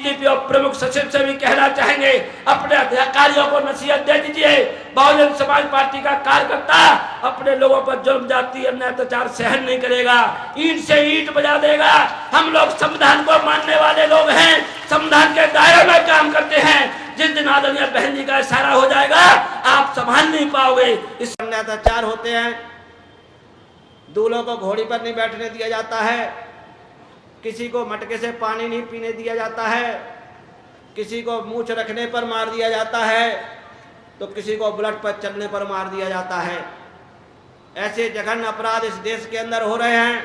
DGP और प्रमुख सचिव से भी कहना चाहेंगे, अपने अधिकारियों को नसीहत दे दीजिए। बहुजन समाज पार्टी का कार्यकर्ता अपने लोगों पर जुल्म जाति अन्याय अत्याचार सहन नहीं करेगा, ईंट से ईंट बजा देगा। हम लोग संविधान को मानने वाले लोग हैं, संविधान के दायरे में काम करते हैं। जिस दिन आदरणीय बहन जी का इशारा हो जाएगा आप संभाल नहीं पाओगे। इस अत्याचार होते हैं, दूल्हों को घोड़ी पर नहीं बैठने दिया जाता है, किसी को मटके से पानी नहीं पीने दिया जाता है, किसी को मूंछ रखने पर मार दिया जाता है, तो किसी को बुलेट पर चलने पर मार दिया जाता है। ऐसे जघन्य अपराध इस देश के अंदर हो रहे हैं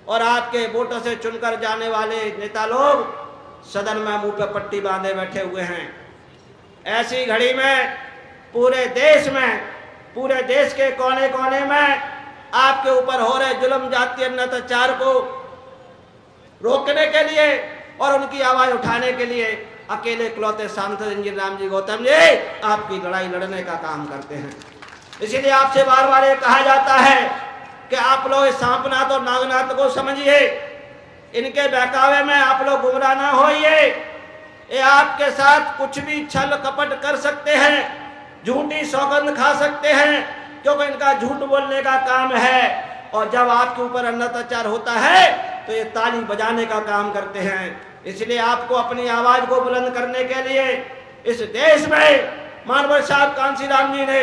और आपके वोटों से चुनकर जाने वाले नेता लोग सदन में मुंह पे पट्टी बांधे बैठे हुए हैं। ऐसी घड़ी में पूरे देश के कोने कोने में आपके ऊपर हो रहे जुल्म जातीय अत्याचार को रोकने के लिए और उनकी आवाज उठाने के लिए अकेले इकलौते सांसद इंजीनियर रामजी गौतम जी आपकी लड़ाई लड़ने का काम करते हैं। इसीलिए आपसे बार बार ये कहा जाता है कि आप लोग सांपनाथ और नागनाथ को समझिए, इनके बहकावे में आप लोग गुमराह ना होइए। ये आपके साथ कुछ भी छल कपट कर सकते हैं, झूठी सौगंध खा सकते हैं, क्योंकि इनका झूठ बोलने का काम है। और जब आपके ऊपर अत्याचार होता है तो ये ताली बजाने का काम करते हैं। इसलिए आपको अपनी आवाज को बुलंद करने के लिए इस देश में मानवर साहब कांसीराम जी ने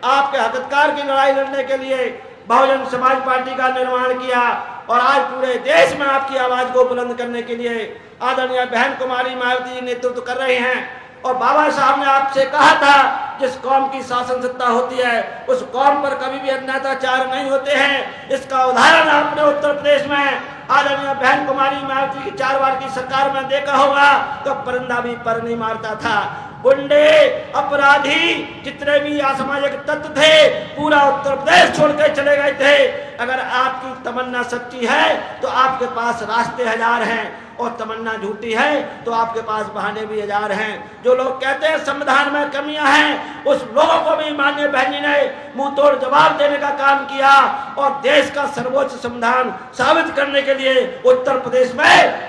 आपके हक अधिकार की लड़ाई लड़ने के लिए बहुजन समाज पार्टी का निर्माण किया और आज पूरे देश में आपकी आवाज को बुलंद करने के लिए आदरणीय बहन कुमारी मायावती जी नेतृत्व कर रहे हैं। और बाबा साहब ने आपसे कहा था जिस कौम की शासन सत्ता होती है उस कौम पर कभी भी अत्याचार नहीं होते हैं। इसका उदाहरण आपने उत्तर प्रदेश में आदरणीय बहन कुमारी मायावती की 4 बार की सरकार में देखा होगा, तो परिंदा भी पर नहीं मारता था। गुंडे अपराधी जितने भी असामाजिक तत्व थे पूरा उत्तर प्रदेश छोड़ के चले गए थे। अगर आपकी तमन्ना सच्ची है तो आपके पास रास्ते हजार हैं और तमन्ना झूठी है तो आपके पास बहाने भी हजार हैं। जो लोग कहते हैं संविधान में कमियां हैं, उस लोगों को भी माननीय बहन जी ने मुंह तोड़ जवाब देने का काम किया और देश का सर्वोच्च संविधान साबित करने के लिए उत्तर प्रदेश में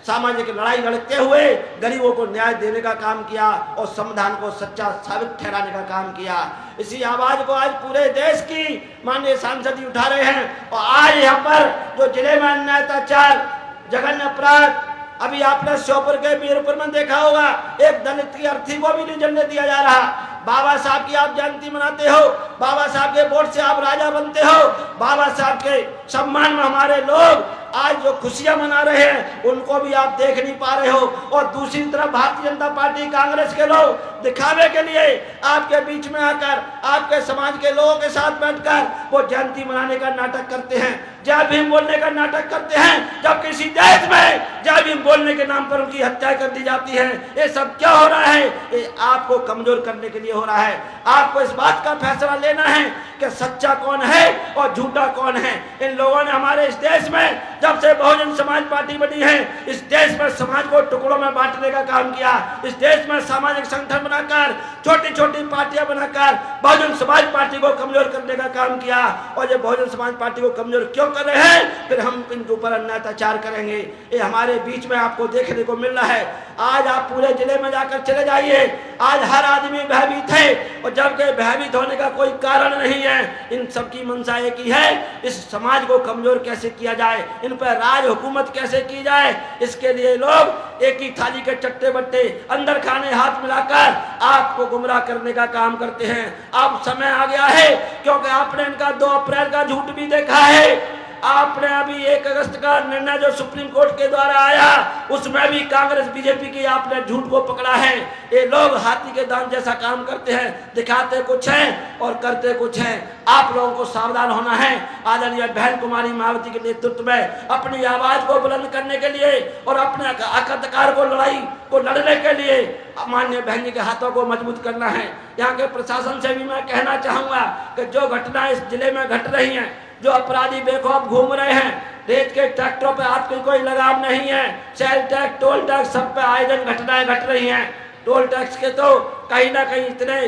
सामाजिक लड़ाई लड़ते हुए गरीबों को न्याय देने का काम किया और संविधान को सच्चा साबित ठहराने का काम किया। इसी आवाज को आज पूरे देश की माननीय सांसद जी उठा रहे हैं। और आज यहाँ पर जो जिले में अन्याय अत्याचार जघन्य अपराध, अभी आपने श्योपुर के वीरपुर में देखा होगा, एक दलित की अर्थी को भी नहीं जलने दिया जा रहा। बाबा साहब की आप जयंती मनाते हो, बाबा साहब के वोट से आप राजा बनते हो, बाबा साहब के सम्मान में हमारे लोग आज जो खुशियां मना रहे हैं उनको भी आप देख नहीं पा रहे हो। और दूसरी तरफ भारतीय जनता पार्टी कांग्रेस के लोग दिखावे के लिए आपके बीच में आकर आपके समाज के लोगों के साथ बैठकर वो जयंती मनाने का नाटक करते हैं, जय भीम बोलने का नाटक करते हैं, जब किसी देश में जय भीम बोलने के नाम पर उनकी हत्या कर दी जाती है। ये सब क्या हो रहा है? ये आपको कमजोर करने के लिए हो रहा है। आपको इस बात का फैसला लेना है कि सच्चा कौन है और झूठा कौन है। इन लोगों ने हमारे इस देश में जब से बहुजन समाज पार्टी बनी है इस देश में समाज को टुकड़ों में बांटने का काम किया। इस देश में सामाजिक संगठन बनाकर छोटी छोटी पार्टियां बनाकर बहुजन समाज पार्टी को कमजोर करने का काम किया। और जब बहुजन समाज पार्टी को कमजोर क्यों कर रहे हैं, फिर हम इनके ऊपर अत्याचार करेंगे। ये हमारे बीच में आपको देखने को मिल रहा है। आज आप पूरे जिले में जाकर चले जाइए, आज हर आदमी भयभीत है और जबकि भयभीत होने का कोई कारण नहीं है। इन सबकी मंशा एक ही है, इस समाज को कमजोर कैसे किया जाए, इन पर राज हुकूमत कैसे की जाए। इसके लिए लोग एक ही थाली के चट्टे बट्टे अंदर खाने हाथ मिलाकर आपको गुमराह करने का काम करते हैं। अब समय आ गया है क्योंकि आपने इनका 2 अप्रैल का झूठ भी देखा है। आपने अभी 1 अगस्त का निर्णय जो सुप्रीम कोर्ट के द्वारा आया उसमें भी कांग्रेस बीजेपी की आपने झूठ को पकड़ा है। ये लोग हाथी के दांत जैसा काम करते हैं, दिखाते कुछ हैं और करते कुछ हैं। आप लोगों को सावधान होना है। आदरणीय बहन कुमारी मायावती के नेतृत्व में अपनी आवाज को बुलंद करने के लिए और अपने हक अधिकार को लड़ाई को लड़ने के लिए माननीय बहन जी के हाथों को मजबूत करना है। यहाँ के प्रशासन से भी मैं कहना चाहूंगा कि जो घटना इस जिले में घट रही है, जो अपराधी बेखौफ घूम रहे हैं, रेत के ट्रैक्टरों पे हाथ की कोई लगाम नहीं है, सेल टैक्स टोल टैक्स सब पे आए दिन घटनाएं घट रही हैं। टोल टैक्स के तो कहीं ना कहीं इतने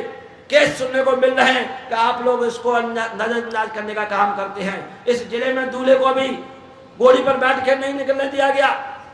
केस सुनने को मिल रहे हैं कि आप लोग इसको नजरअंदाज करने का काम करते हैं। इस जिले में दूल्हे को भी घोड़ी पर बैठ के नहीं निकलने दिया गया।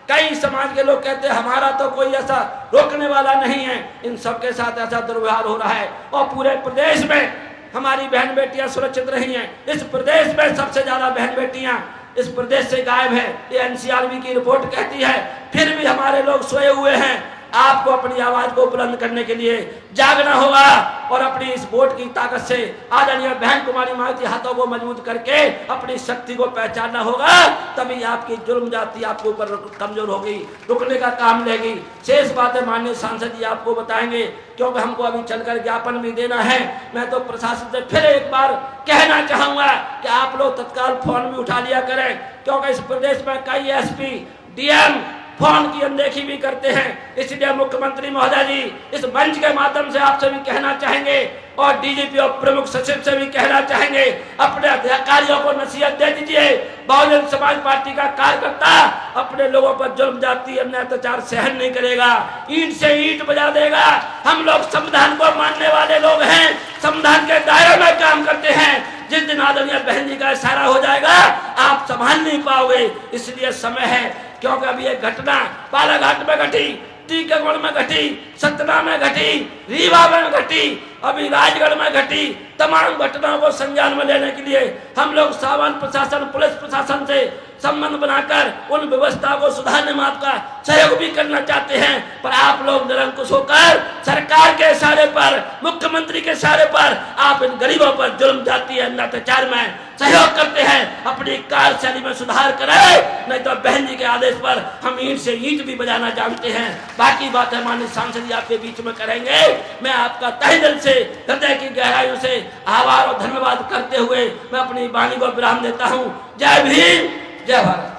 कई समाज के लोग कहते हैं हमारा तो कोई ऐसा रोकने वाला नहीं है, इन सबके साथ ऐसा दुर्व्यवहार हो रहा है और पूरे प्रदेश में हमारी बहन बेटियां सुरक्षित नहीं हैं। इस प्रदेश में सबसे ज्यादा बहन बेटियां इस प्रदेश से गायब है, ये एनसीआरबी की रिपोर्ट कहती है। फिर भी हमारे लोग सोए हुए हैं। आपको अपनी आवाज को बुलंद करने के लिए जागना होगा और अपनी इस वोट की ताकत से आदरणीय बहन कुमारी मायावती हाथों को मजबूत करके अपनी शक्ति को पहचानना होगा। तभी आपकी जुल्म जाति आपके ऊपर कमजोर होगी, रुकने का काम लेगी। शेष बातें माननीय सांसद जी आपको बताएंगे, क्योंकि हमको अभी चलकर ज्ञापन भी देना है। मैं तो प्रशासन से फिर एक बार कहना चाहूंगा कि आप लोग तत्काल फोन भी उठा लिया करें, क्योंकि इस प्रदेश में कई एसपी डीएम फोन की अनदेखी भी करते हैं। इसलिए मुख्यमंत्री महोदय जी इस मंच के माध्यम से आपसे भी कहना चाहेंगे और डीजीपी और प्रमुख सचिव से भी कहना चाहेंगे, अपने अधिकारियों को नसीहत दे दीजिए। बहुजन समाज पार्टी का कार्यकर्ता अपने लोगों पर जुल्म जाति अन्याय अत्याचार सहन नहीं करेगा, ईंट से ईंट बजा देगा। हम लोग संविधान को मानने वाले लोग हैं, संविधान के दायरे में काम करते हैं। जिस दिन आदरणीय बहन जी का इशारा हो जाएगा आप संभाल नहीं पाओगे। इसलिए समय है, क्योंकि अभी एक घटना बालाघाट में घटी, टीकमगढ़ में घटी, सतना में घटी, रीवा में घटी, अभी राजगढ़ में घटी। तमाम घटनाओं को संज्ञान में लेने के लिए हम लोग सामान्य प्रशासन पुलिस प्रशासन से संबंध बनाकर उन व्यवस्था को सुधारने में आपका सहयोग भी करना चाहते हैं। पर आप लोग निरंकुश होकर सरकार के इशारे पर, मुख्यमंत्री के इशारे पर आप इन गरीबों पर जुल्म जाति अत्याचार में सहयोग करते हैं। अपनी कार्यशैली में सुधार करें, नहीं तो बहन जी के आदेश पर हम ईंट से ईंट भी बजाना जानते हैं। बाकी बात है माननीय सांसद जी आपके बीच में करेंगे। मैं आपका तहे दिल से, हृदय की गहराइयों से आभार और धन्यवाद करते हुए मैं अपनी वाणी को विराम देता हूँ। जय भीम, जय भारत।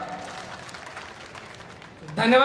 धन्यवाद।